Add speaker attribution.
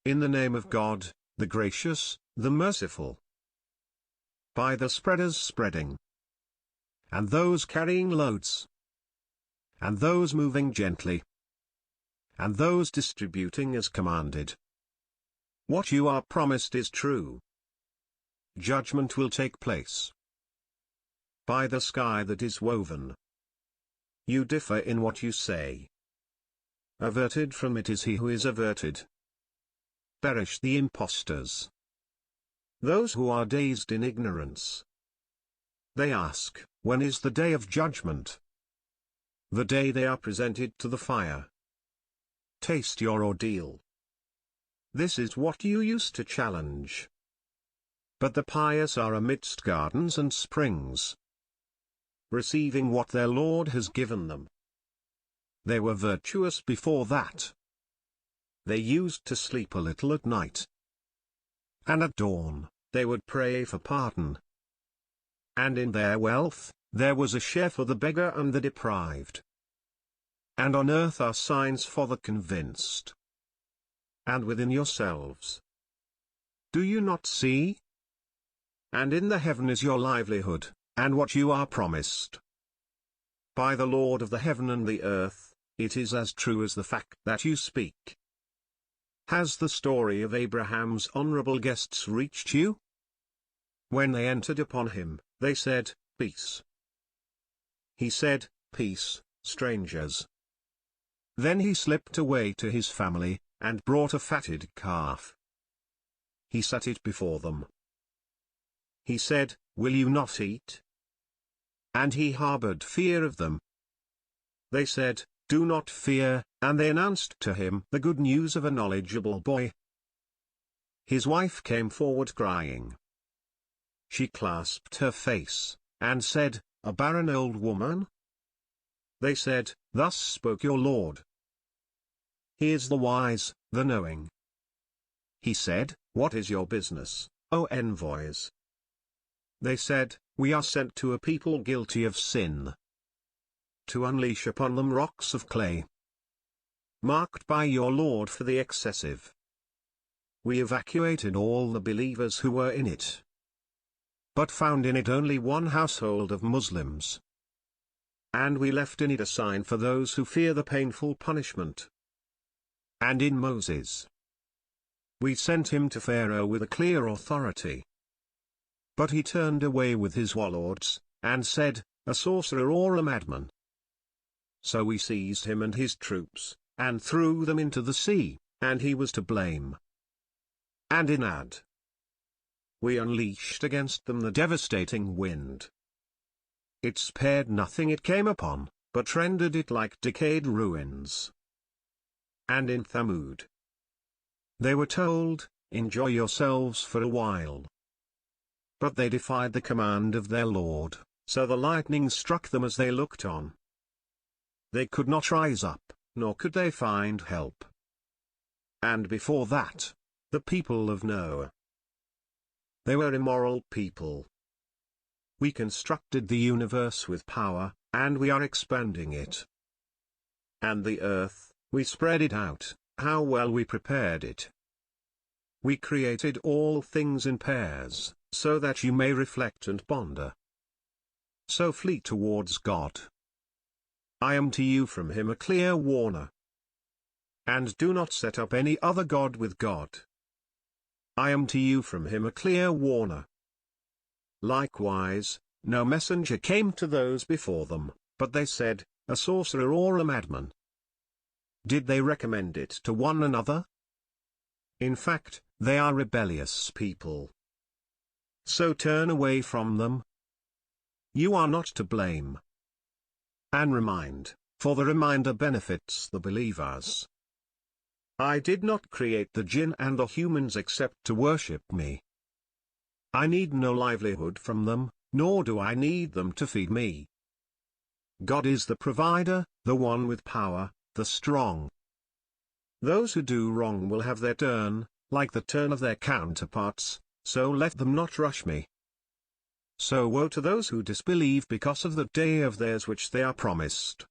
Speaker 1: In the name of God, the gracious, the merciful. By the spreaders spreading, and those carrying loads, and those moving gently, and those distributing as commanded. What you are promised is true. Judgment will take place. By the sky that is woven. You differ in what you say. Averted from it is he who is averted. Perish the impostors. Those who are dazed in ignorance. They ask, when is the day of judgment? The day they are presented to the fire. Taste your ordeal. This is what you used to challenge. But the pious are amidst gardens and springs, receiving what their Lord has given them. They were virtuous before that. They used to sleep a little at night, and at dawn, they would pray for pardon. And in their wealth, there was a share for the beggar and the deprived. And on earth are signs for the convinced. And within yourselves, do you not see? And in the heaven is your livelihood, and what you are promised. By the Lord of the heaven and the earth, it is as true as the fact that you speak. Has the story of Abraham's honorable guests reached you? When they entered upon him, they said, Peace. He said, Peace, strangers. Then he slipped away to his family, and brought a fatted calf. He set it before them. He said, Will you not eat? And he harbored fear of them. They said, Do not fear, and they announced to him the good news of a knowledgeable boy. His wife came forward crying. She clasped her face, and said, A barren old woman? They said, Thus spoke your Lord. He is the wise, the knowing. He said, What is your business, O envoys? They said, We are sent to a people guilty of sin, to unleash upon them rocks of clay, marked by your Lord for the excessive. We evacuated all the believers who were in it, but found in it only one household of Muslims. And we left in it a sign for those who fear the painful punishment. And in Moses, we sent him to Pharaoh with a clear authority. But he turned away with his warlords, and said, A sorcerer or a madman. So we seized him and his troops, and threw them into the sea, and he was to blame. And in Ad, we unleashed against them the devastating wind. It spared nothing it came upon, but rendered it like decayed ruins. And in Thamud, they were told, Enjoy yourselves for a while. But they defied the command of their Lord, so the lightning struck them as they looked on. They could not rise up, nor could they find help. And before that, the people of Noah. They were immoral people. We constructed the universe with power, and we are expanding it. And the earth, we spread it out, how well we prepared it. We created all things in pairs, so that you may reflect and ponder. So flee towards God. I am to you from him a clear warner. And do not set up any other god with God. I am to you from him a clear warner. Likewise, no messenger came to those before them, but they said, A sorcerer or a madman. Did they recommend it to one another? In fact, they are rebellious people. So turn away from them. You are not to blame. And remind, for the reminder benefits the believers. I did not create the jinn and the humans except to worship me. I need no livelihood from them, nor do I need them to feed me. God is the provider, the one with power, the strong. Those who do wrong will have their turn, like the turn of their counterparts, so let them not rush me. So woe to those who disbelieve because of the day of theirs which they are promised.